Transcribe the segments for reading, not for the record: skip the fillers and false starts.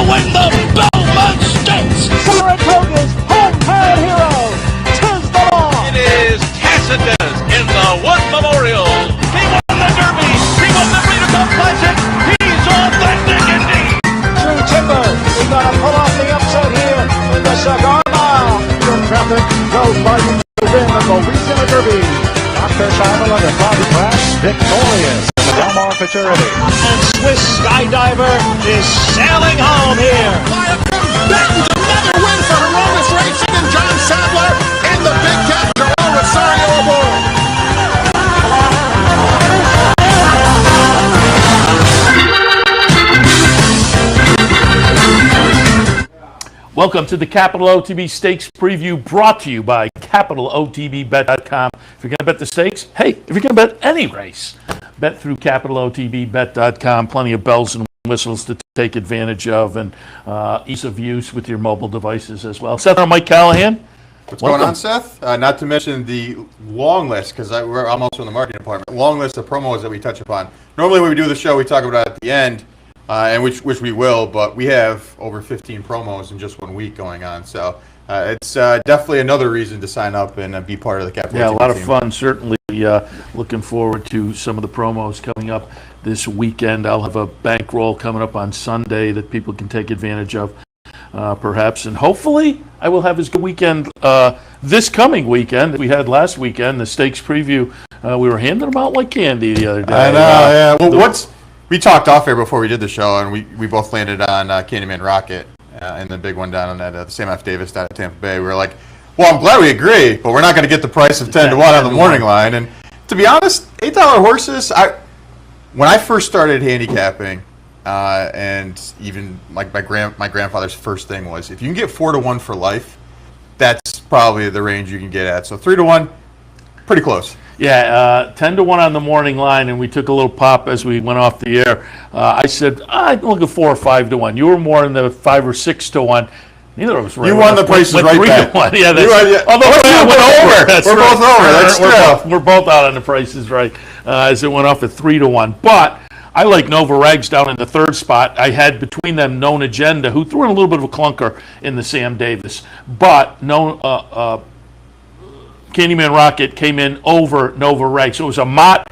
win the Belmont Stakes. Saratoga's hometown hero, Tis the Law. It is Tacitus in the Wood Memorial. He won the Derby. He won the Breeders' Cup Classic. He's authentic indeed. True Timber is going to pull off the upset here in the Cigar Mile. Your traffic goes by the win of the Louisiana Derby. Dr. Simon and Bobby Crash victorious in the Del Mar Futurity. And Swiss Skydiver is sailing home here. Benton's another win for Heroics Racing and John Sadler and the Big Cat Joel Rosario aboard. Welcome to the Capital OTB Stakes Preview, brought to you by CapitalOTBBet.com. If you're going to bet the stakes, hey, if you're going to bet any race, bet through CapitalOTBBet.com. Plenty of bells and whistles to take advantage of, and ease of use with your mobile devices as well. Seth and Mike Callahan. What's going on, Seth? Not to mention the long list, because I'm also in the marketing department, long list of promos that we touch upon. Normally when we do the show, we talk about it at the end, and which we will, but we have over 15 promos in just 1 week going on. So it's definitely another reason to sign up and be part of the Capital. Yeah, a lot of fun. Certainly looking forward to some of the promos coming up this weekend. I'll have a bankroll coming up on Sunday that people can take advantage of, perhaps. And hopefully I will have as good weekend this coming weekend that we had last weekend, the stakes preview. We were handing them out like candy the other day. I know, yeah. Well, we talked off air before we did the show, and we both landed on Candyman Rocket and the big one down at Sam F. Davis down at Tampa Bay. We were like, well, I'm glad we agree, but we're not going to get the price of 10 to 1 on the morning line. And to be honest, $8 horses, when I first started handicapping, and even like my grandfather's first thing was, if you can get 4 to 1 for life, that's probably the range you can get at. So 3 to 1, pretty close. Yeah, 10 to 1 on the morning line, and we took a little pop as we went off the air. I said, I'm looking 4 or 5 to 1. You were more in the 5 or 6 to 1. Neither of us were. You won the prices right back. 3 to 1. Yeah, that's although we went over. We're both over. That's true. We're both out on the prices right as it went off at 3 to 1. But I like Nova Regs down in the third spot. I had between them Known Agenda, who threw in a little bit of a clunker in the Sam Davis. But Candyman Rocket came in over Nova Reg. So it was a Mott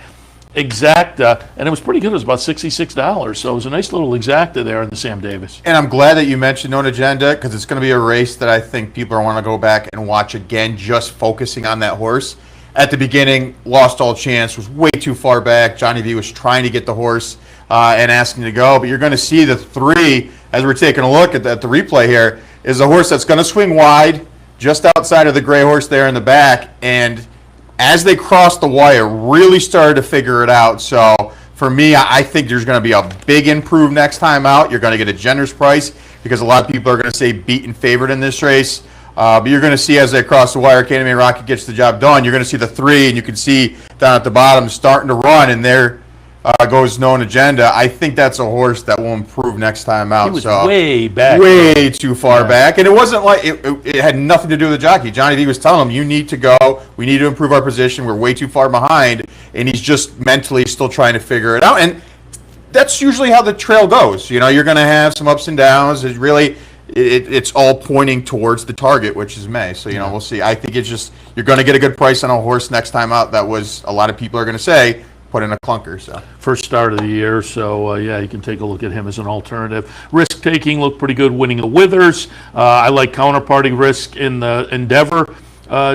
exacta, and it was pretty good. It was about $66. So it was a nice little exacta there in the Sam Davis. And I'm glad that you mentioned Known Agenda, because it's going to be a race that I think people want to go back and watch again, just focusing on that horse. At the beginning, lost all chance, was way too far back. Johnny V was trying to get the horse and asking to go. But you're going to see the 3, as we're taking a look at the replay here, is a horse that's going to swing wide, just outside of the gray horse there in the back, and as they crossed the wire, really started to figure it out. So for me, I think there's going to be a big improve next time out. You're going to get a generous price because a lot of people are going to say beaten favorite in this race. But you're going to see as they cross the wire, Candyman Rocket gets the job done. You're going to see the 3, and you can see down at the bottom starting to run, and there goes Known Agenda. I think that's a horse that will improve next time out. He was way back. Way too far back. And it wasn't like, it had nothing to do with the jockey. Johnny V was telling him, you need to go. We need to improve our position. We're way too far behind. And he's just mentally still trying to figure it out. And that's usually how the trail goes. You know, you're going to have some ups and downs. It's really, it's all pointing towards the target, which is May. So, you know, we'll see. I think it's just, you're going to get a good price on a horse next time out. That was, a lot of people are going to say, put in a clunker. So first start of the year, so yeah, you can take a look at him as an alternative. Risk taking looked pretty good, winning the Withers. I like counterparty risk in the Endeavor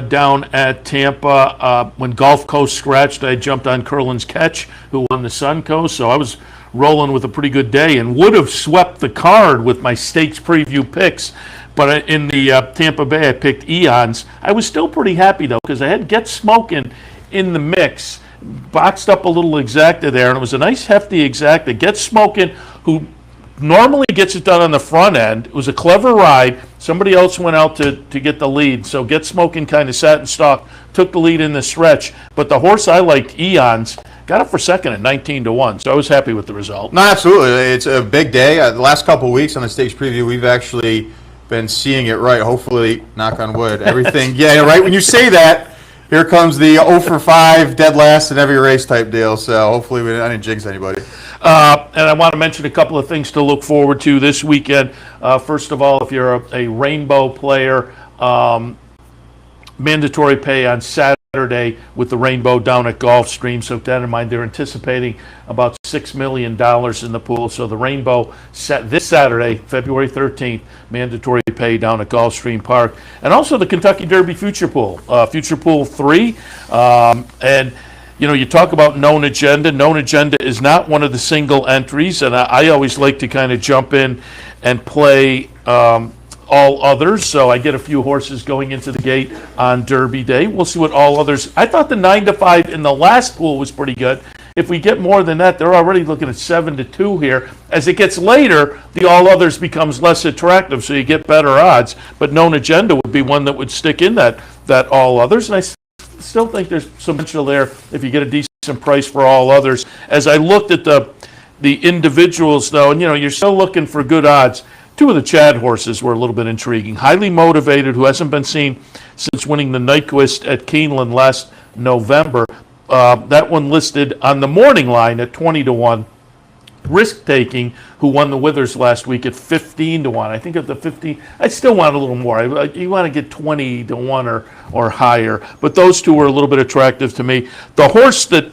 down at Tampa. When Gulf Coast scratched, I jumped on Curlin's Catch, who won the Suncoast, so I was rolling with a pretty good day and would have swept the card with my stakes preview picks. But in the Tampa Bay, I picked Eons. I was still pretty happy, though, because I had Get Smokin' in the mix. Boxed up a little exacta there, and it was a nice hefty exacta. Get Smokin', who normally gets it done on the front end. It was a clever ride. Somebody else went out to get the lead, so Get Smokin' kind of sat and stalked, took the lead in the stretch. But the horse I liked, Eons, got up for second at 19 to 1, so I was happy with the result. No, absolutely. It's a big day. The last couple of weeks on the stage preview, we've actually been seeing it right. Hopefully, knock on wood, everything. Yeah, right. When you say that, here comes the 0 for 5, dead last in every race type deal. So hopefully I didn't jinx anybody. And I want to mention a couple of things to look forward to this weekend. First of all, if you're a Rainbow player, mandatory pay on Saturday with the Rainbow down at Gulfstream. So keep that in mind. They're anticipating about $6 million in the pool. So the Rainbow set this Saturday, February 13th, mandatory pay down at Gulfstream Park. And also the Kentucky Derby Future Pool, Future Pool 3. And you know, you talk about known agenda. Known agenda is not one of the single entries, and I always like to kind of jump in and play all others. So I get a few horses going into the gate on Derby Day. We'll see what all others. I thought the 9 to 5 in the last pool was pretty good. If we get more than that, they're already looking at 7 to 2 here. As it gets later, the all others becomes less attractive, so you get better odds. But known agenda would be one that would stick in that all others, and I still think there's some potential there if you get a decent price for all others. As I looked at the individuals, though, and you know, you're still looking for good odds. Two of the Chad horses were a little bit intriguing. Highly Motivated, who hasn't been seen since winning the Nyquist at Keeneland last November. That one listed on the morning line at 20 to 1. Risk Taking, who won the Withers last week at 15 to 1. I think at the 15, I still want a little more. You want to get 20 to 1 or higher. But those two were a little bit attractive to me. The horse that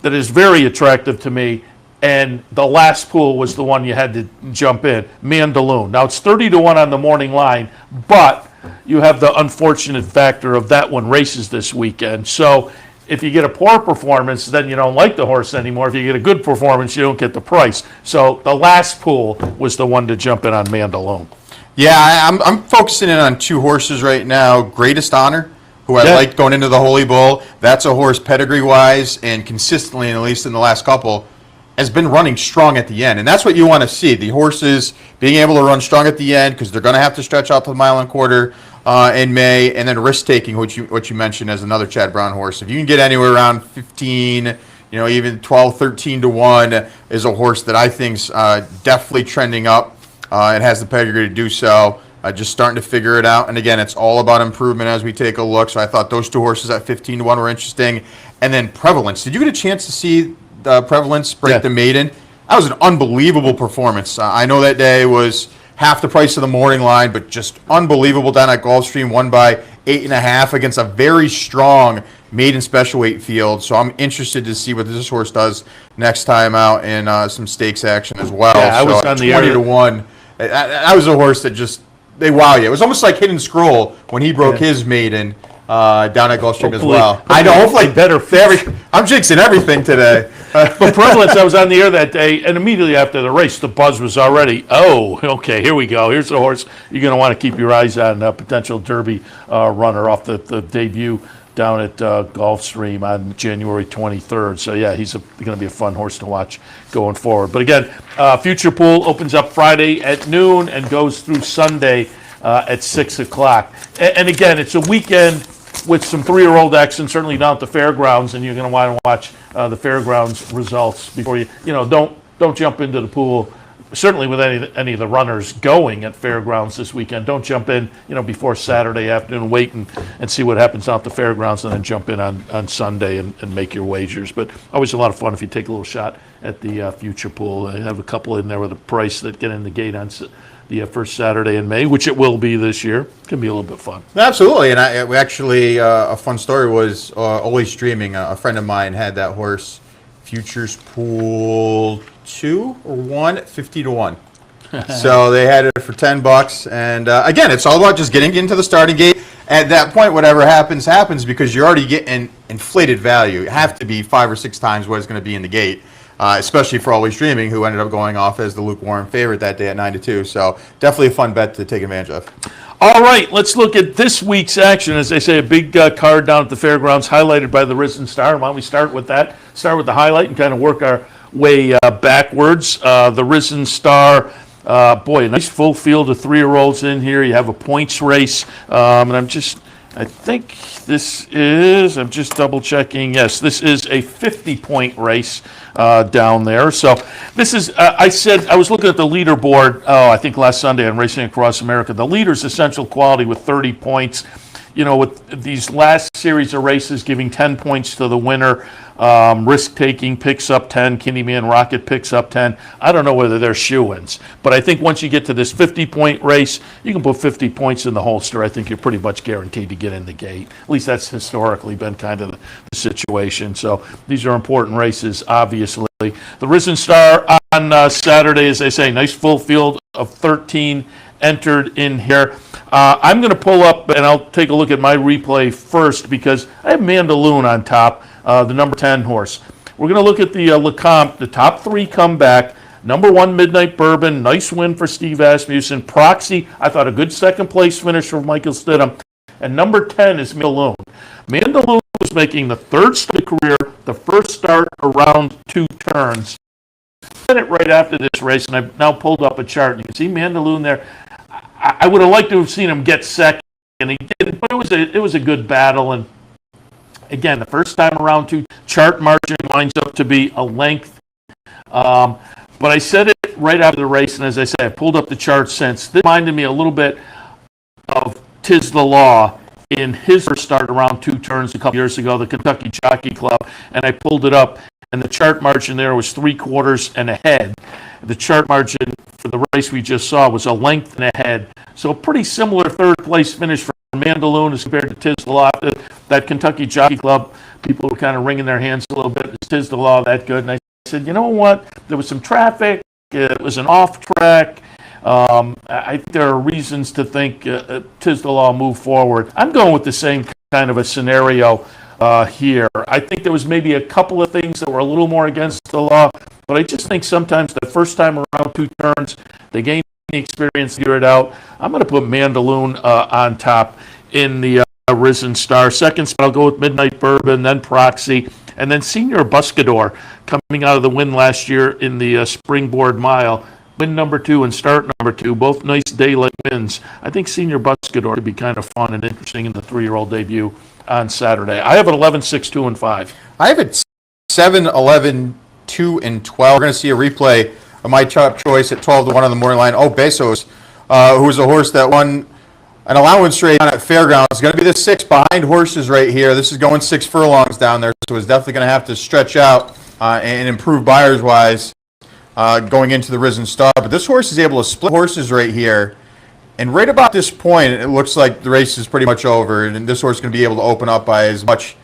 is very attractive to me, and the last pool was the one you had to jump in, Mandaloon. Now it's 30 to 1 on the morning line, but you have the unfortunate factor of that one races this weekend. So if you get a poor performance, then you don't like the horse anymore. If you get a good performance, you don't get the price. So the last pool was the one to jump in on Mandaloon. Yeah, I'm focusing in on two horses right now. Greatest Honor, who I liked going into the Holy Bull. That's a horse pedigree-wise and consistently, and at least in the last couple, has been running strong at the end. And that's what you want to see. The horses being able to run strong at the end because they're going to have to stretch out to the 1.25 miles in May. And then Risk Taking, which you mentioned as another Chad Brown horse. If you can get anywhere around 15, even 12, 13 to 1 is a horse that I think's definitely trending up. It has the pedigree to do so. Just starting to figure it out. And again, it's all about improvement as we take a look. So I thought those two horses at 15 to 1 were interesting. And then Prevalence. Did you get a chance to see Prevalence break the maiden? That was an unbelievable performance. I know that day was half the price of the morning line, but just unbelievable down at Gulfstream. Won by 8.5 against a very strong maiden special weight field. So I'm interested to see what this horse does next time out in some stakes action as well. Yeah, I was on the 20 to 1. That was a horse that just they wow you. It was almost like Hidden Scroll when he broke his maiden down at Gulfstream as well. I know. Hopefully better. I'm jinxing everything today. But Prevalence, I was on the air that day, and immediately after the race, the buzz was already, okay, here we go. Here's the horse you're going to want to keep your eyes on, a potential Derby runner off the debut down at Gulfstream on January 23rd. So, yeah, he's going to be a fun horse to watch going forward. But, again, Future Pool opens up Friday at noon and goes through Sunday at 6 o'clock. And, again, it's a weekend with some 3-year-old action, certainly down at the fairgrounds, and you're going to want to watch the fairgrounds results before you don't jump into the pool. Certainly with any of the runners going at fairgrounds this weekend, don't jump in before Saturday afternoon. Wait and see what happens out at the fairgrounds, and then jump in on Sunday and make your wagers. But always a lot of fun if you take a little shot at the Future Pool. I have a couple in there with a price that get in the gate on the first Saturday in May, which it will be this year. It can be a little bit fun. Absolutely, and we actually a fun story was Always Dreaming. A friend of mine had that horse, Futures Pool 2 or 1, 50 to 1. So they had it for $10, and again, it's all about just getting into the starting gate. At that point, whatever happens, because you're already getting inflated value. You have to be 5 or 6 times what it's going to be in the gate. Especially for Always Dreaming, who ended up going off as the lukewarm favorite that day at 9 to 2. So definitely a fun bet to take advantage of. All right, let's look at this week's action. As they say, a big card down at the fairgrounds, highlighted by the Risen Star. Why don't we start with that? Start with the highlight and kind of work our way backwards. The Risen Star. A nice full field of 3-year-olds in here. You have a points race, and I think this is, I'm just double checking. Yes, this is a 50-point race down there. So this is, I was looking at the leaderboard, I think last Sunday on Racing Across America. The leader's Essential Quality with 30 points. with these last series of races giving 10 points to the winner, Risk Taking picks up 10, Candyman Rocket picks up 10. I don't know whether they're shoe-ins, but I think once you get to this 50-point race, you can put 50 points in the holster. I think you're pretty much guaranteed to get in the gate. At least that's historically been kind of the situation. So these are important races, obviously. The Risen Star on Saturday, as I say, nice full field of 13 entered in here. I'm going to pull up and I'll take a look at my replay first because I have Mandaloon on top, the number 10 horse. We're going to look at the Lecomte. The top three come back. Number 1, Midnight Bourbon, nice win for Steve Asmussen. Proxy, I thought a good second place finish for Michael Stidham. And number 10 is Mandaloon. Mandaloon was making the third start of the career, the first start around 2 turns. I did it right after this race, and I've now pulled up a chart. You can see Mandaloon there. I would have liked to have seen him get second, and he didn't, but it was a good battle. And again, the first time around 2, chart margin winds up to be a length. But I said it right after the race, and as I say, I pulled up the chart since. This reminded me a little bit of Tiz the Law in his first start around 2 turns a couple years ago, the Kentucky Jockey Club, and I pulled it up, and the chart margin there was 3/4 and a head. The chart margin for the race we just saw was a length and a head. So a pretty similar third place finish for Mandaloon as compared to Tiz the Law. That Kentucky Jockey Club, people were kind of wringing their hands a little bit. Is Tiz the Law that good? And I said, you know what? There was some traffic. It was an off track. I think there are reasons to think Tiz the Law move forward. I'm going with the same kind of a scenario here. I think there was maybe a couple of things that were a little more against the law, but I just think sometimes the first time around 2 turns, they gain the experience to figure it out. I'm going to put Mandaloon on top in the Risen Star. Second spot, I'll go with Midnight Bourbon, then Proxy, and then Senior Buscador coming out of the win last year in the Springboard Mile. Win number 2 and start number 2, both nice daylight wins. I think Senior Buscador could be kind of fun and interesting in the 3-year-old debut on Saturday. I have it 11, 6, 2, and 5. I have it 7, 11, 2, and 12. We're going to see a replay of my top choice at 12 to 1 on the morning line. Oh, Bezos, who was a horse that won an allowance rate on at Fairgrounds. It's going to be the 6 behind horses right here. This is going 6 furlongs down there, so it's definitely going to have to stretch out and improve buyers-wise going into the Risen Star. But this horse is able to split horses right here. And right about this point, it looks like the race is pretty much over, and this horse is going to be able to open up by as much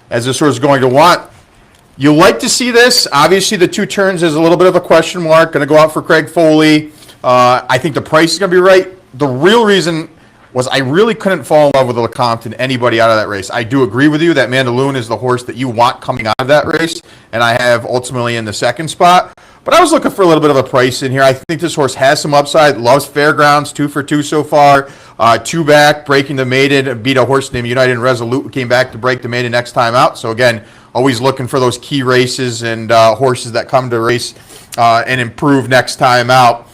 as this horse is going to want. You like to see this. Obviously, the 2 turns is a little bit of a question mark. Going to go out for Craig Foley. I think the price is going to be right. The real reason was I really couldn't fall in love with Lecomte and anybody out of that race. I do agree with you that Mandaloon is the horse that you want coming out of that race, and I have ultimately in the second spot. But I was looking for a little bit of a price in here. I think this horse has some upside, loves Fairgrounds, 2 for 2 so far. 2 back, breaking the maiden, beat a horse named United and Resolute, who came back to break the maiden next time out. So again, always looking for those key races and horses that come to race and improve next time out.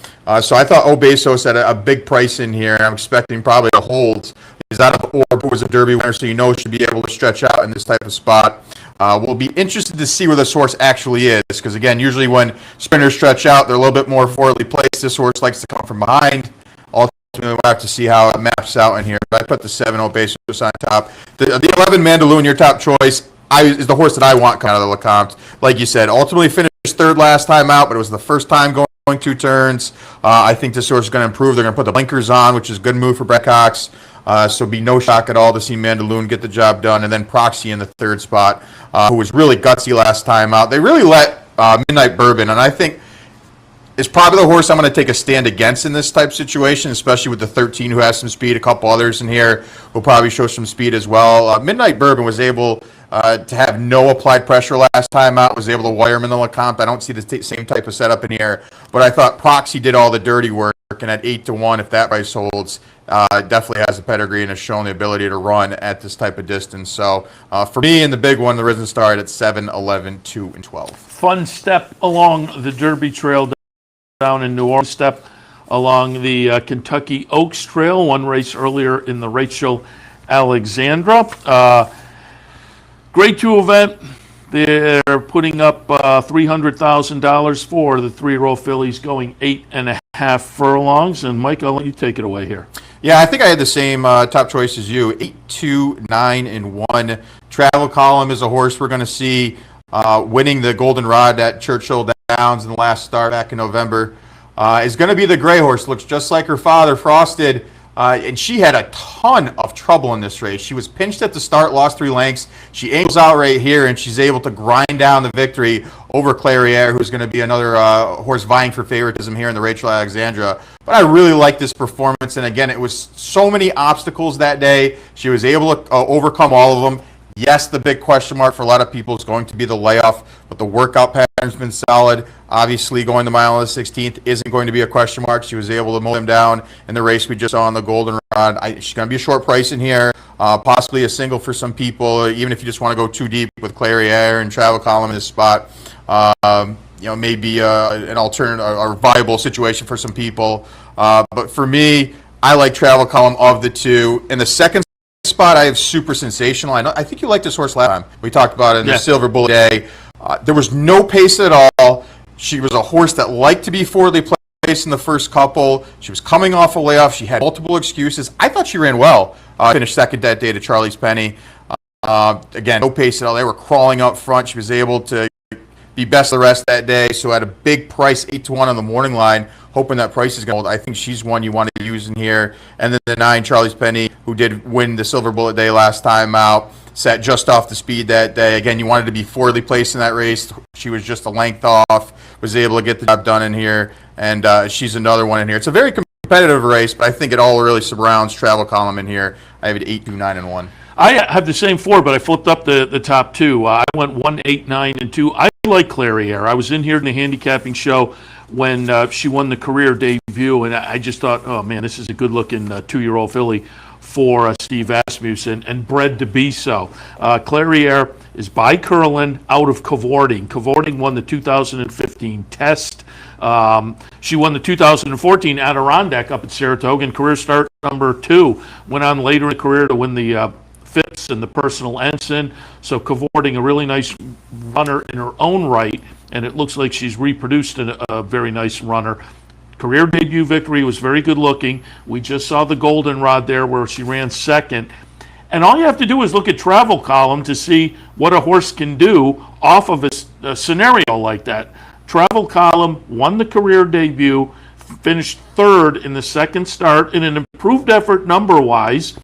So I thought Obesos had a big price in here. I'm expecting probably to hold. He's out of the Orb, who was a Derby winner, so you know should be able to stretch out in this type of spot. We'll be interested to see where this horse actually is, because again, usually when sprinters stretch out, they're a little bit more forwardly placed. This horse likes to come from behind. Ultimately, we'll have to see how it maps out in here. But I put the 7 Obesos on top. The 11 Mandaloon, your top choice, is the horse that I want kind of the Lecomte. Like you said, ultimately finished 3rd last time out, but it was the first time going 2 turns. I think this horse is going to improve. They're going to put the blinkers on, which is a good move for Brett Cox. So be no shock at all to see Mandaloon get the job done. And then Proxy in the 3rd spot, who was really gutsy last time out. They really let Midnight Bourbon, and I think is probably the horse I'm going to take a stand against in this type situation, especially with the 13 who has some speed. A couple others in here will probably show some speed as well. Midnight Bourbon was able to have no applied pressure last time out, was able to wire him in the Lecomte. I don't see the same type of setup in here, but I thought Proxy did all the dirty work, and at 8 to 1, if that price holds, definitely has a pedigree and has shown the ability to run at this type of distance. So for me, in the big one, the Risen Star at 7, 11, 2, and 12. Fun step along the Derby Trail down in New Orleans, step along the Kentucky Oaks Trail, one race earlier in the Rachel Alexandra. Grade 2 event. They're putting up $300,000 for the 3-year-old fillies, going 8.5 furlongs. And Mike, I'll let you take it away here. Yeah, I think I had the same top choice as you. 8, 2, 9, and 1. Travel Column is a horse we're going to see winning the Goldenrod at Churchill Downs in the last start back in November. Is going to be the gray horse. Looks just like her father, Frosted. And she had a ton of trouble in this race. She was pinched at the start, lost 3 lengths. She angles out right here, and she's able to grind down the victory over Terrier, who's going to be another horse vying for favoritism here in the Rachel Alexandra. But I really like this performance, and again, it was so many obstacles that day. She was able to overcome all of them. Yes, the big question mark for a lot of people is going to be the layoff, but the workout pattern's been solid. Obviously, going the mile on the 16th isn't going to be a question mark. She was able to mow them down in the race we just saw on the Goldenrod. She's going to be a short price in here, possibly a single for some people, even if you just want to go too deep with Clairiere and Travel Column in this spot. Maybe an alternative or viable situation for some people. But for me, I like Travel Column of the two. In the second spot, I have Super Sensational. I think you liked this horse last time. We talked about it in the Silver Bullet Day. There was no pace at all. She was a horse that liked to be forwardly placed in the first couple. She was coming off a layoff. She had multiple excuses. I thought she ran well. Finished second that day to Charlie's Penny. Again, no pace at all. They were crawling up front. She was able to be best of the rest that day. So at a big price, 8-1 on the morning line, hoping that price is going to hold. I think she's one you want to use in here. And then the 9, Charlie's Penny, who did win the Silver Bullet Day last time out, sat just off the speed that day. Again, you wanted to be forwardly placed in that race. She was just a length off, was able to get the job done in here, and she's another one in here. It's a very competitive race, but I think it all really surrounds Travel Column in here. I have it 8, 2, 9, and 1. I have the same 4, but I flipped up the top 2. I went 1, 8, 9, and 2. I like Clairiere. I was in here in the handicapping show when she won the career debut, and I just thought, oh man, this is a good-looking 2-year-old filly for Steve Asmussen, and bred to be so. Clairiere is by Curlin out of Cavorting. Cavorting won the 2015 test. She won the 2014 Adirondack up at Saratoga, and career start number 2. Went on later in the career to win the Phipps and the Personal Ensign. So Cavorting, a really nice runner in her own right, and it looks like she's reproduced a very nice runner. Career debut victory, was very good looking. We just saw the Goldenrod there where she ran second. And all you have to do is look at Travel Column to see what a horse can do off of a scenario like that. Travel Column won the career debut, finished 3rd in the second start in an improved effort number-wise,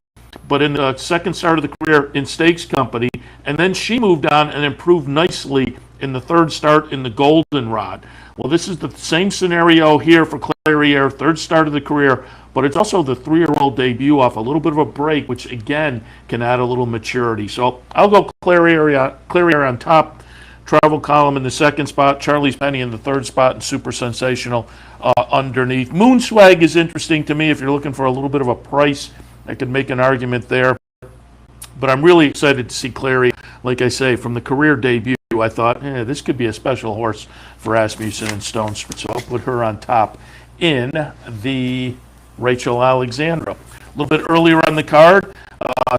but in the second start of the career in Stakes Company. And then she moved on and improved nicely in the 3rd start in the Goldenrod. Well, this is the same scenario here for Clairiere, 3rd start of the career, but it's also the 3-year-old debut off a little bit of a break, which again can add a little maturity. So I'll go Clairiere on top, Travel Column in the 2nd spot, Charlie's Penny in the 3rd spot, and Super Sensational underneath. Moonswag is interesting to me if you're looking for a little bit of a price. I could make an argument there, but I'm really excited to see Clairiere. Like I say, from the career debut, I thought, this could be a special horse for Asmussen and Stone Street, so I'll put her on top in the Rachel Alexandra. A little bit earlier on the card,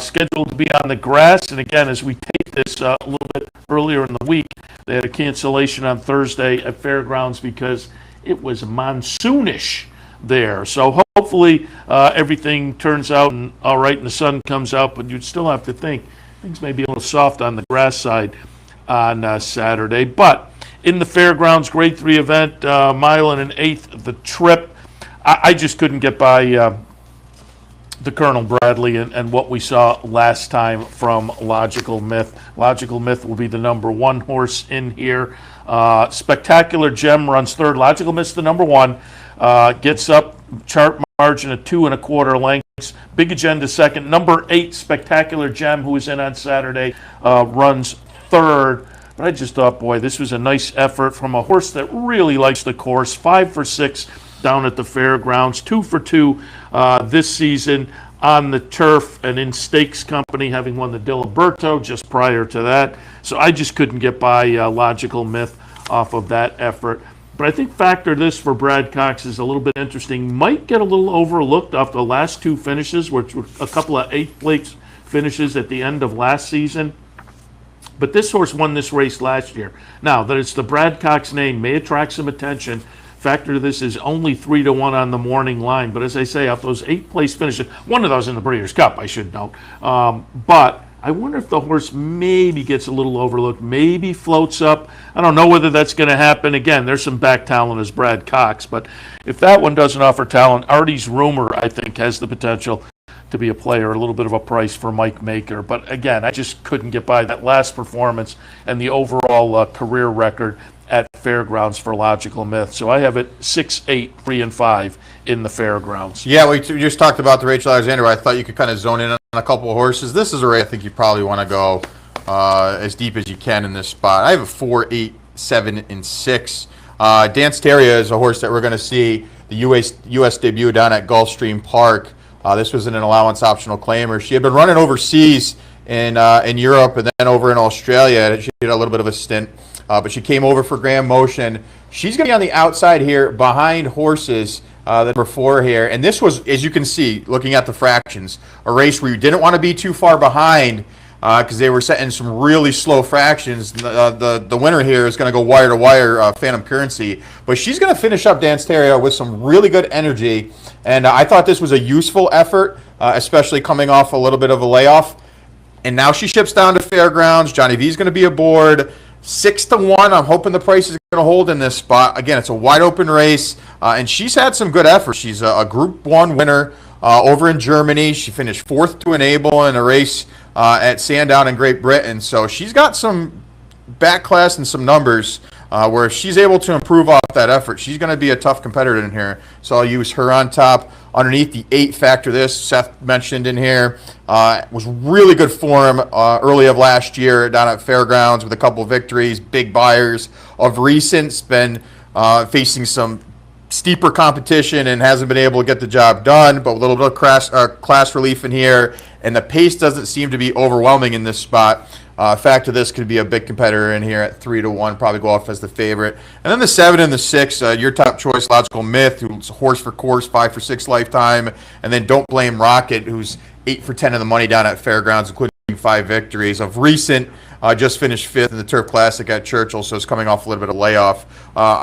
scheduled to be on the grass, and again, as we tape this a little bit earlier in the week, they had a cancellation on Thursday at Fairgrounds because it was monsoonish there. So hopefully everything turns out all right and the sun comes out, but you'd still have to think things may be a little soft on the grass side on Saturday. But in the Fairgrounds Grade 3 event, mile and an eighth, the trip, I just couldn't get by the Colonel Bradley and what we saw last time from Logical Myth. Logical Myth will be the number 1 horse in here. Spectacular Gem runs 3rd. Logical Myth's the number 1. Gets up, chart margin of 2 1/4 lengths. Big Agenda 2nd. Number 8, Spectacular Gem, who was in on Saturday, runs 3rd. But I just thought, boy, this was a nice effort from a horse that really likes the course. 5 for 6 down at the Fairgrounds. 2 for 2 this season on the turf and in Stakes Company, having won the Diliberto just prior to that. So I just couldn't get by Logical Myth off of that effort. But I think factor this for Brad Cox is a little bit interesting. Might get a little overlooked off the last 2 finishes, which were a couple of 8th place finishes at the end of last season. But this horse won this race last year. Now, that it's the Brad Cox name may attract some attention, factor to this is only 3-1 on the morning line. But as I say, out those 8 place finishes, one of those in the Breeders' Cup, I should note. But I wonder if the horse maybe gets a little overlooked, maybe floats up. I don't know whether that's going to happen. Again, there's some back talent as Brad Cox, but if that one doesn't offer talent, Artie's Rumor, I think, has the potential to be a player, a little bit of a price for Mike Maker. But again, I just couldn't get by that last performance and the overall career record at Fairgrounds for Logical Myth. So I have it 6, 8, 3, and 5 in the Fairgrounds. Yeah, we just talked about the Rachel Alexandra. I thought you could kind of zone in on a couple of horses. This is a race I think you probably want to go as deep as you can in this spot. I have a 4, 8, 7, and 6. Dance Terrier is a horse that we're going to see the U.S. debut down at Gulfstream Park. This was an allowance optional claimer. She had been running overseas in Europe and then over in Australia. She did a little bit of a stint, but she came over for Grand Motion. She's going to be on the outside here behind horses that were 4 here. And this was, as you can see, looking at the fractions, a race where you didn't want to be too far behind because they were setting some really slow fractions. The winner here is going to go wire to wire, Phantom Currency. But she's going to finish up Dance Terrier with some really good energy. And I thought this was a useful effort, especially coming off a little bit of a layoff. And now she ships down to Fairgrounds. Johnny V is going to be aboard. 6-1. I'm hoping the price is going to hold in this spot. Again, it's a wide open race, and she's had some good effort. She's a Group 1 winner over in Germany. She finished 4th to Enable in a race at Sandown in Great Britain. So she's got some back class and some numbers where if she's able to improve off that effort, she's going to be a tough competitor in here. So I'll use her on top. Underneath the 8 factor, this Seth mentioned in here was really good form early of last year down at Fairgrounds with a couple of victories, big buyers. Of recent, been facing some steeper competition and hasn't been able to get the job done, but with a little bit of class relief in here, and the pace doesn't seem to be overwhelming in this spot. Factor this could be a big competitor in here at 3-1, probably go off as the favorite. And then the 7 and the 6, your top choice, Logical Myth, who's horse for course, 5 for 6 lifetime. And then Don't Blame Rocket, who's 8 for 10 of the money down at Fairgrounds, including 5 victories. Of recent, just finished 5th in the Turf Classic at Churchill, so it's coming off a little bit of layoff.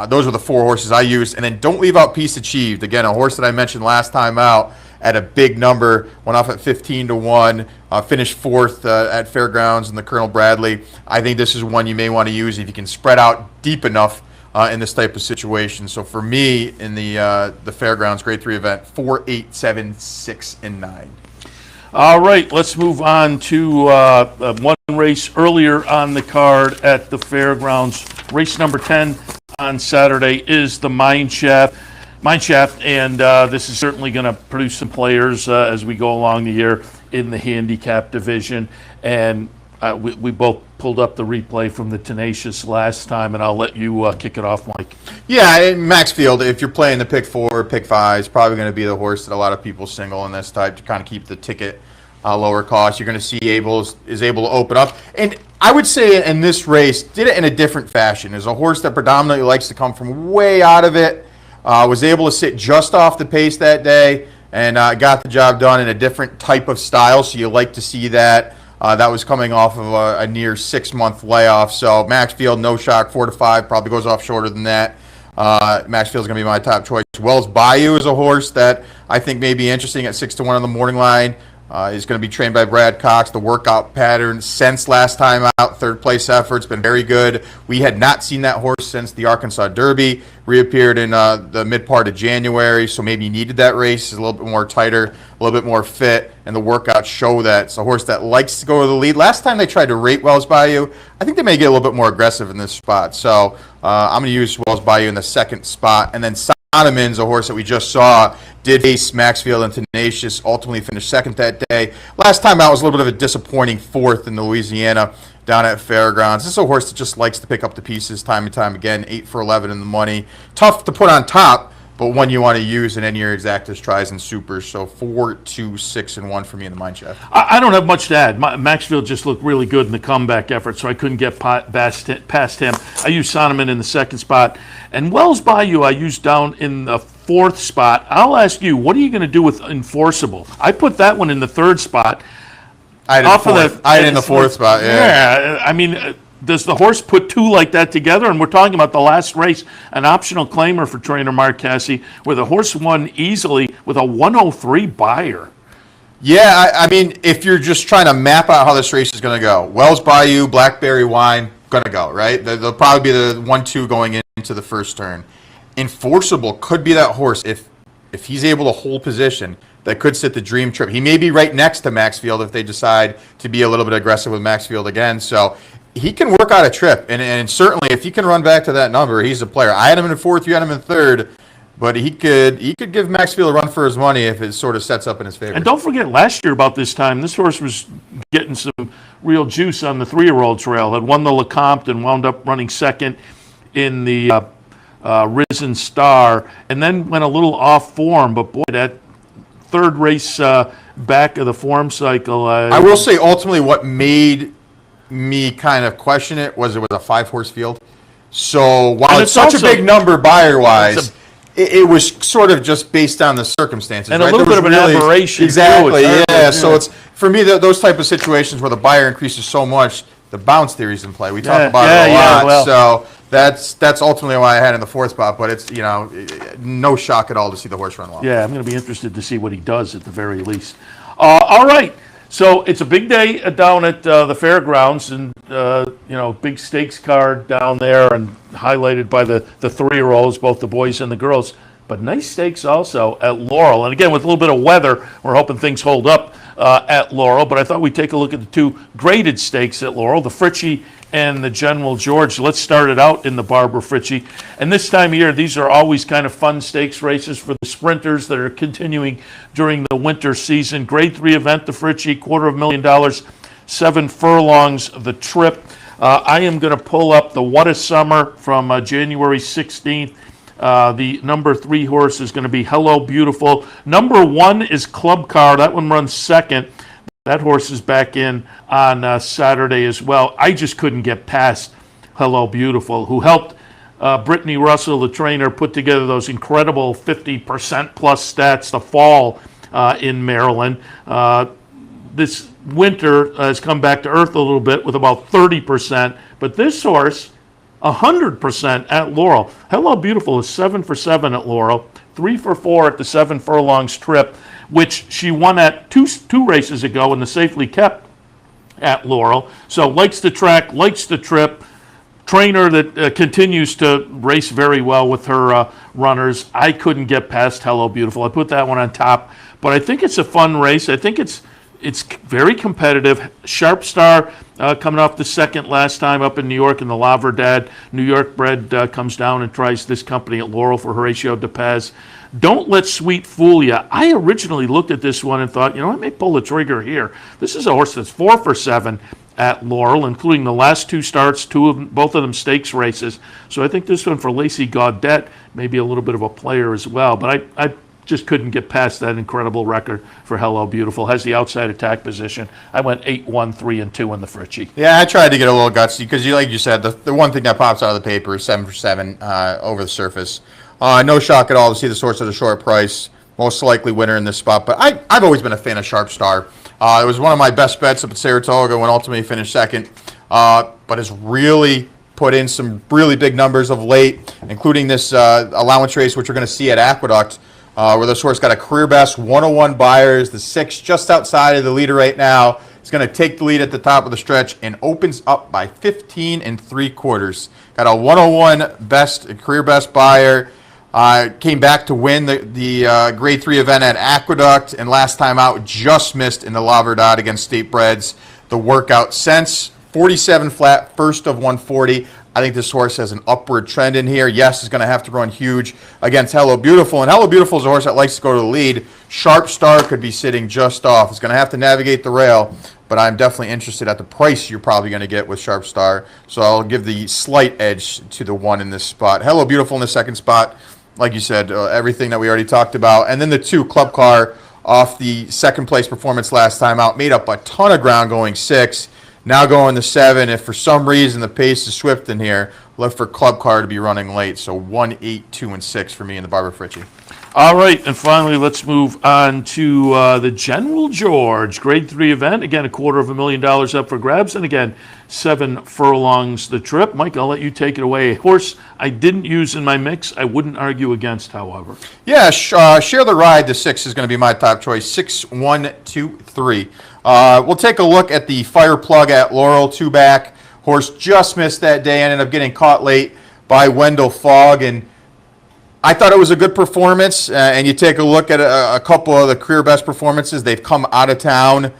Those are the 4 horses I used. And then don't leave out Peace Achieved. Again, a horse that I mentioned last time out at a big number, went off at 15-1, finished 4th at Fairgrounds in the Colonel Bradley. I think this is one you may want to use if you can spread out deep enough in this type of situation. So for me, in the Fairgrounds Grade 3 event, 4, 8, 7, 6, and 9. All right, let's move on to one race earlier on the card at the Fairgrounds. Race number 10 on Saturday is the Mineshaft, and this is certainly going to produce some players as we go along the year in the handicap division. And we both pulled up the replay from the Tenacious last time, and I'll let you kick it off, Mike. Yeah, in Maxfield, if you're playing the pick 4, pick 5, is probably going to be the horse that a lot of people single in this type to kind of keep the ticket lower cost. You're going to see is able to open up. And I would say in this race, did it in a different fashion. Is a horse that predominantly likes to come from way out of it. Was able to sit just off the pace that day and got the job done in a different type of style. So you like to see that. That was coming off of a near 6-month layoff. So Maxfield, no shock, 4-5, probably goes off shorter than that. Maxfield's going to be my top choice. Wells Bayou is a horse that I think may be interesting at 6-1 on the morning line. Is going to be trained by Brad Cox. The workout pattern since last time out, 3rd place effort's been very good. We had not seen that horse since the Arkansas Derby. Reappeared in the mid part of January, so maybe he needed that race. It's a little bit more tighter, a little bit more fit, and the workouts show that. It's a horse that likes to go to the lead. Last time they tried to rate Wells Bayou, I think they may get a little bit more aggressive in this spot. So I'm going to use Wells Bayou in the 2nd spot, and then Sonoman's a horse that we just saw, did face Maxfield and Tenacious, ultimately finished 2nd that day. Last time out was a little bit of a disappointing 4th in the Louisiana down at Fairgrounds. This is a horse that just likes to pick up the pieces time and time again, 8 for 11 in the money. Tough to put on top, but one you want to use in any of your exactas, tries, and supers. So 4, 2, 6, and 1 for me in the Mineshaft. I don't have much to add. Maxfield just looked really good in the comeback effort, so I couldn't get past him. I used Sonoman in the 2nd spot. And Wells Bayou I used down in the 4th spot. I'll ask you, what are you going to do with Enforceable? I put that one in the 3rd spot. I had it in the 4th spot, yeah. Yeah, I mean, does the horse put two like that together? And we're talking about the last race, an optional claimer for trainer Mark Cassie, where the horse won easily with a 103 buyer. Yeah, I mean, if you're just trying to map out how this race is going to go, Wells Bayou, Blackberry Wine, going to go, right? They'll probably be the 1-2 going into the first turn. Enforceable could be that horse if he's able to hold position. That could sit the dream trip. He may be right next to Maxfield if they decide to be a little bit aggressive with Maxfield again. So he can work out a trip, and certainly if he can run back to that number, he's a player. I had him in fourth, you had him in third. But he could give Maxfield a run for his money if it sort of sets up in his favor. And don't forget, last year about this time, this horse was getting some real juice on the 3-year-old trail. Had won the Lecomte and wound up running second in the Risen Star, and then went a little off form. But boy, that third race back of the form cycle. I will say, ultimately, what made me kind of question it was a 5-horse field. So while it's such a big number buyer-wise, it was sort of just based on the circumstances, and right? a little bit of an aberration. Exactly, yeah. So it's, for me, those type of situations where the buyer increases so much, the bounce theory's in play. We talk about it a lot. Well, so that's ultimately why I had in the fourth spot. But it's, no shock at all to see the horse run well. Yeah, I'm going to be interested to see what he does at the very least. All right. So it's a big day down at the fairgrounds, and big stakes card down there, and highlighted by the 3-year-olds, both the boys and the girls. But nice stakes also at Laurel, and again with a little bit of weather, we're hoping things hold up at Laurel. But I thought we'd take a look at the two graded stakes at Laurel, the Fritchie and the General George. Let's start it out in the Barbara Fritchie. And this time of year, these are always kind of fun stakes races for the sprinters that are continuing during the winter season. Grade 3 event, the Fritchie, $250,000, 7 furlongs the trip. I am going to pull up the What a Summer from January 16th. The number 3 horse is going to be Hello Beautiful. Number 1 is Club Car. That one runs second. That horse is back in on Saturday as well. I just couldn't get past Hello Beautiful, who helped Brittany Russell, the trainer, put together those incredible 50% plus stats the fall in Maryland. This winter has come back to earth a little bit with about 30%, but this horse, 100% at Laurel. Hello Beautiful is 7 for 7 at Laurel, 3 for 4 at the 7 furlongs trip, which she won at two races ago in the Safely Kept at Laurel. So likes the track, likes the trip. Trainer that continues to race very well with her runners. I couldn't get past Hello Beautiful. I put that one on top, but I think it's a fun race. I think it's very competitive. Sharp Star coming off the second last time up in New York in the La Verdad. New York bred comes down and tries this company at Laurel for Horatio De Paz. Don't Let Sweet Fool Ya. I originally looked at this one and thought, I may pull the trigger here. This is a horse that's 4 for 7 at Laurel, including the last 2 starts, both of them stakes races. So I think this one for Lacey Gaudette may be a little bit of a player as well. But I just couldn't get past that incredible record for Hello Beautiful. Has the outside attack position. I went 8-1, 3-2 in the Fritchie. Yeah, I tried to get a little gutsy because, like you said, the one thing that pops out of the paper is 7 for 7 over the surface. No shock at all to see the horse at a short price. Most likely winner in this spot. But I've always been a fan of Sharp Star. It was one of my best bets up at Saratoga when ultimately finished second. But has really put in some really big numbers of late, including this allowance race, which we're going to see at Aqueduct, where this horse got a career best 101 buyers. The 6 just outside of the leader right now. It's going to take the lead at the top of the stretch and opens up by 15 3/4. Got a 101 career best buyer. Came back to win the Grade 3 event at Aqueduct, and last time out just missed in the La Verdad against State Breds. The workout since 47 flat, first of 140. I think this horse has an upward trend in here. Yes, is going to have to run huge against Hello Beautiful, and Hello Beautiful is a horse that likes to go to the lead. Sharp Star could be sitting just off. It's going to have to navigate the rail, but I'm definitely interested at the price you're probably going to get with Sharp Star, so I'll give the slight edge to the 1 in this spot. Hello Beautiful in the second spot. Like you said, everything that we already talked about. And then the 2, Club Car, off the second place performance last time out, made up a ton of ground going 6. Now going to 7. If for some reason the pace is swift in here, look for Club Car to be running late. So 1, 8, 2, and 6 for me in the Barbara Fritchie. All right, and finally, let's move on to the General George Grade 3 event. Again, $250,000 up for grabs, and again, 7 furlongs the trip. Mike, I'll let you take it away. A horse I didn't use in my mix. I wouldn't argue against, however. Yeah, Share the Ride, the 6 is going to be my top choice, 6-1-2-3. We'll take a look at the Fire Plug at Laurel, 2-back. Horse just missed that day, ended up getting caught late by Wendell Fogg, and I thought it was a good performance, and you take a look at a couple of the career best performances. They've come out of town,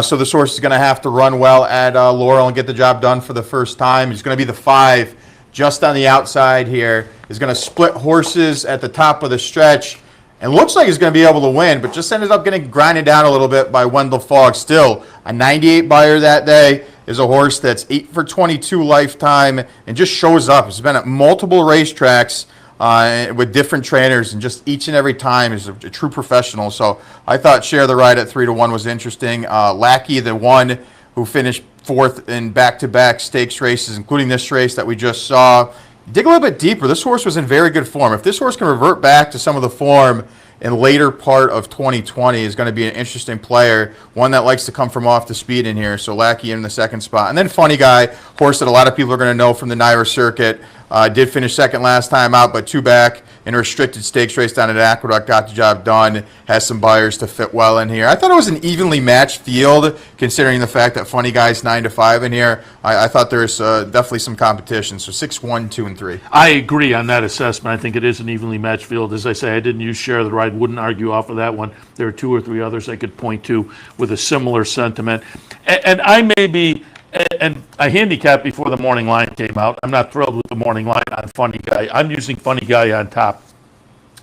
so this horse is going to have to run well at Laurel and get the job done for the first time. He's going to be the 5 just on the outside here. He's going to split horses at the top of the stretch, and looks like he's going to be able to win, but just ended up getting grinded down a little bit by Wendell Fogg. Still, a 98 buyer that day is a horse that's 8 for 22 lifetime and just shows up. He's been at multiple racetracks with different trainers, and just each and every time is a true professional. So I thought Share the Ride at 3-1 was interesting. Lackey, the one who finished 4th in back-to-back stakes races, including this race that we just saw. Dig a little bit deeper. This horse was in very good form. If this horse can revert back to some of the form in later part of 2020, is going to be an interesting player, one that likes to come from off the speed in here. So Lackey in the 2nd spot. And then Funny Guy, horse that a lot of people are going to know from the Naira circuit. Did finish 2nd last time out, but 2-back in a restricted stakes race down at Aqueduct, got the job done, has some buyers to fit well in here. I thought it was an evenly matched field, considering the fact that Funny Guy's 9-5 in here. I thought there's definitely some competition, so 6-1, 2, and 3. I agree on that assessment. I think it is an evenly matched field. As I say, I didn't use Share the Ride, wouldn't argue off of that one. There are 2 or 3 others I could point to with a similar sentiment. And I may be... And I handicapped before the morning line came out. I'm not thrilled with the morning line on Funny Guy. I'm using Funny Guy on top.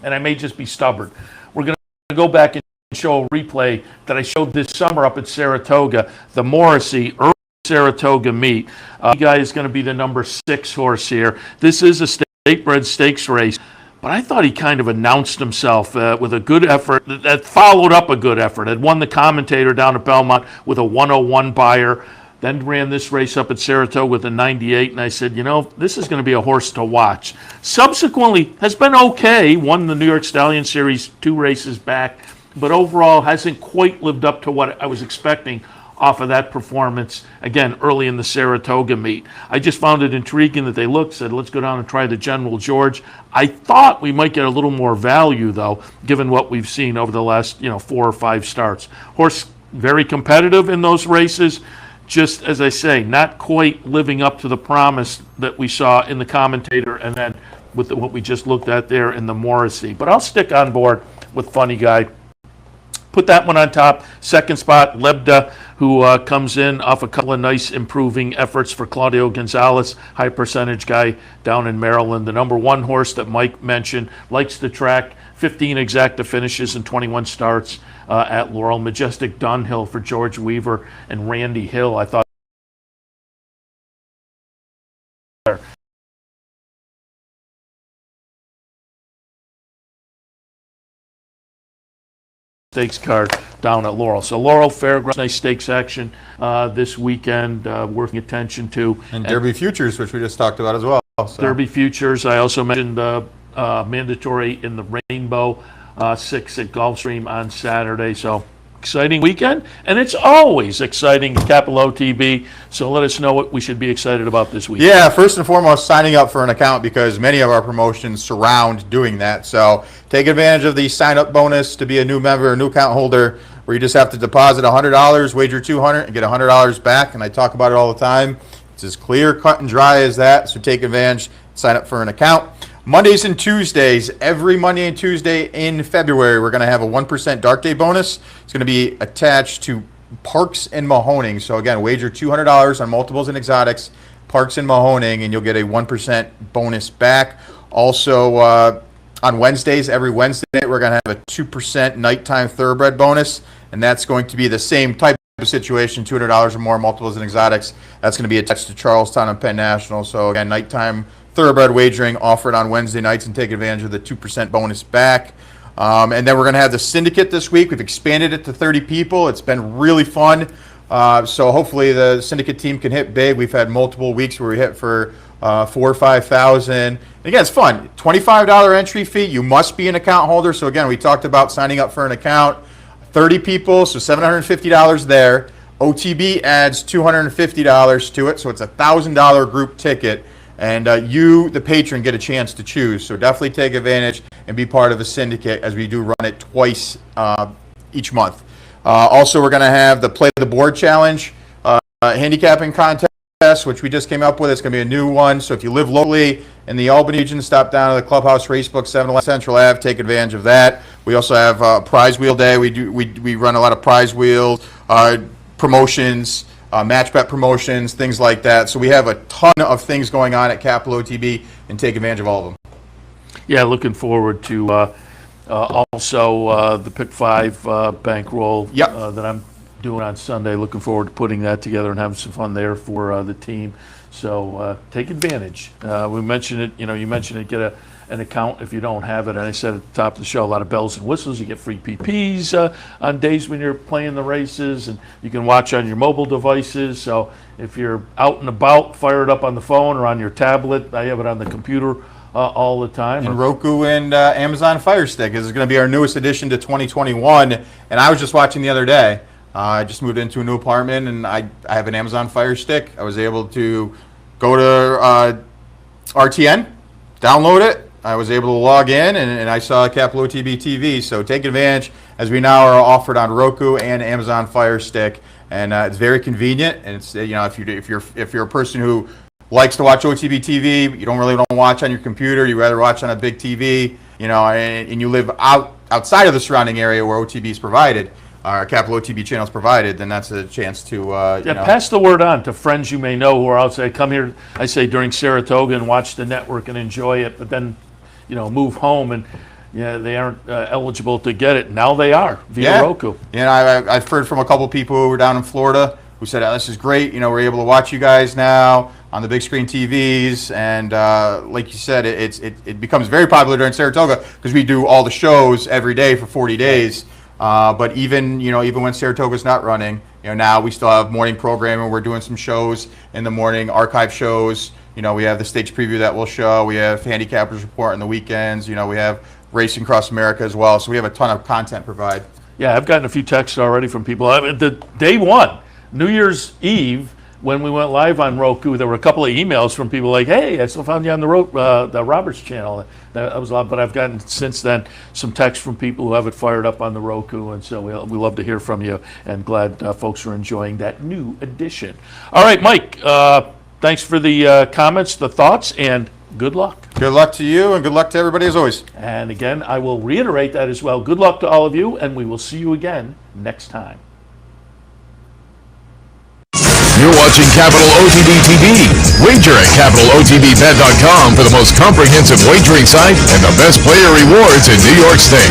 And I may just be stubborn. We're going to go back and show a replay that I showed this summer up at Saratoga, the Morrissey early Saratoga meet. Guy is going to be the number 6 horse here. This is a state-bred stakes race. But I thought he kind of announced himself with a good effort that followed up a good effort. Had won the commentator down at Belmont with a 101 buyer. Then ran this race up at Saratoga with a 98, and I said, you know, this is going to be a horse to watch. Subsequently, has been okay, won the New York Stallion Series 2 races back, but overall hasn't quite lived up to what I was expecting off of that performance, again, early in the Saratoga meet. I just found it intriguing that they said, let's go down and try the General George. I thought we might get a little more value, though, given what we've seen over the last, 4 or 5 starts. Horse very competitive in those races. Just, as I say, not quite living up to the promise that we saw in the commentator and then with what we just looked at there in the Morrissey. But I'll stick on board with Funny Guy. Put that one on top. 2nd spot, Lebda, who comes in off a couple of nice improving efforts for Claudio Gonzalez, high percentage guy down in Maryland. The number 1 horse that Mike mentioned, likes the track, 15 exacta finishes and 21 starts at Laurel. Majestic Dunhill for George Weaver and Randy Hill. I thought stakes card down at Laurel. So Laurel Fairgrounds, nice stakes action this weekend, worth attention to. And Derby Futures, which we just talked about as well. So. Derby Futures. I also mentioned mandatory in the Rainbow 6 at Gulfstream on Saturday. So exciting weekend, and it's always exciting at Capital OTB. So let us know what we should be excited about this week. Yeah, first and foremost, signing up for an account, because many of our promotions surround doing that. So take advantage of the sign-up bonus to be a new member, a new account holder, where you just have to deposit $100, wager $200, and get $100 back. And I talk about it all the time. It's as clear, cut, and dry as that. So take advantage, sign up for an account. Mondays and Tuesdays, every Monday and Tuesday in February, we're going to have a 1% Dark Day bonus. It's going to be attached to Parks and Mahoning. So again, wager $200 on multiples and exotics, Parks and Mahoning, and you'll get a 1% bonus back. Also, on Wednesdays, every Wednesday night, we're going to have a 2% nighttime thoroughbred bonus, and that's going to be the same type of situation, $200 or more, multiples and exotics. That's going to be attached to Charlestown and Penn National. So again, nighttime thoroughbred wagering offered on Wednesday nights, and take advantage of the 2% bonus back. And then we're going to have the syndicate this week. We've expanded it to 30 people. It's been really fun. So hopefully the syndicate team can hit big. We've had multiple weeks where we hit for 4,000 or 5,000. Again, it's fun. $25 entry fee. You must be an account holder. So again, we talked about signing up for an account. 30 people, so $750 there. OTB adds $250 to it, so it's a $1,000 group ticket. And you, the patron, get a chance to choose. So definitely take advantage and be part of a syndicate, as we do run it twice each month. Also, we're going to have the Play the Board Challenge handicapping contest, which we just came up with. It's going to be a new one. So if you live locally in the Albany region, stop down to the Clubhouse Racebook, 711 Central Ave. Take advantage of that. We also have Prize Wheel Day. We run a lot of prize wheels, promotions, match bet promotions, things like that. So we have a ton of things going on at Capital OTB, and take advantage of all of them. Yeah, looking forward to also the Pick 5 bankroll that I'm doing on Sunday. Looking forward to putting that together and having some fun there for the team. So take advantage. We mentioned it. You mentioned it. Get an account if you don't have it. And I said at the top of the show, a lot of bells and whistles. You get free PPs on days when you're playing the races, and you can watch on your mobile devices. So if you're out and about, fire it up on the phone or on your tablet. I have it on the computer all the time. And Roku and Amazon Fire Stick is going to be our newest addition to 2021. And I was just watching the other day. I just moved into a new apartment, and I have an Amazon Fire Stick. I was able to go to RTN, download it. I was able to log in, and I saw Capital OTB TV. So take advantage, as we now are offered on Roku and Amazon Fire Stick, and it's very convenient. And it's if you're a person who likes to watch OTB TV, you don't want to watch on your computer, you rather watch on a big TV, and you live outside of the surrounding area where OTB is provided, our Capital OTB channel is provided, then that's a chance to pass the word on to friends you may know who are outside. Come here, I say, during Saratoga and watch the network and enjoy it, but then move home and they aren't eligible to get it. Now they are via Roku. I've heard from a couple people who were down in Florida who said, "Oh, this is great. We're able to watch you guys now on the big screen TVs." And like you said, it becomes very popular during Saratoga because we do all the shows every day for 40 days. But even when Saratoga's not running, now we still have morning programming. We're doing some shows in the morning, archive shows. We have the stage preview that we'll show. We have handicappers report on the weekends. We have Racing Across America as well. So we have a ton of content to provide. Yeah, I've gotten a few texts already from people. The day one, New Year's Eve, when we went live on Roku, there were a couple of emails from people like, "Hey, I still found you on the Roberts channel." That was a lot, but I've gotten since then some texts from people who have it fired up on the Roku, and so we love to hear from you, and glad folks are enjoying that new edition. All right, Mike, thanks for the comments, the thoughts, and good luck. Good luck to you, and good luck to everybody as always. And again, I will reiterate that as well. Good luck to all of you, and we will see you again next time. You're watching Capital OTB TV. Wager at CapitalOTBBet.com for the most comprehensive wagering site and the best player rewards in New York State.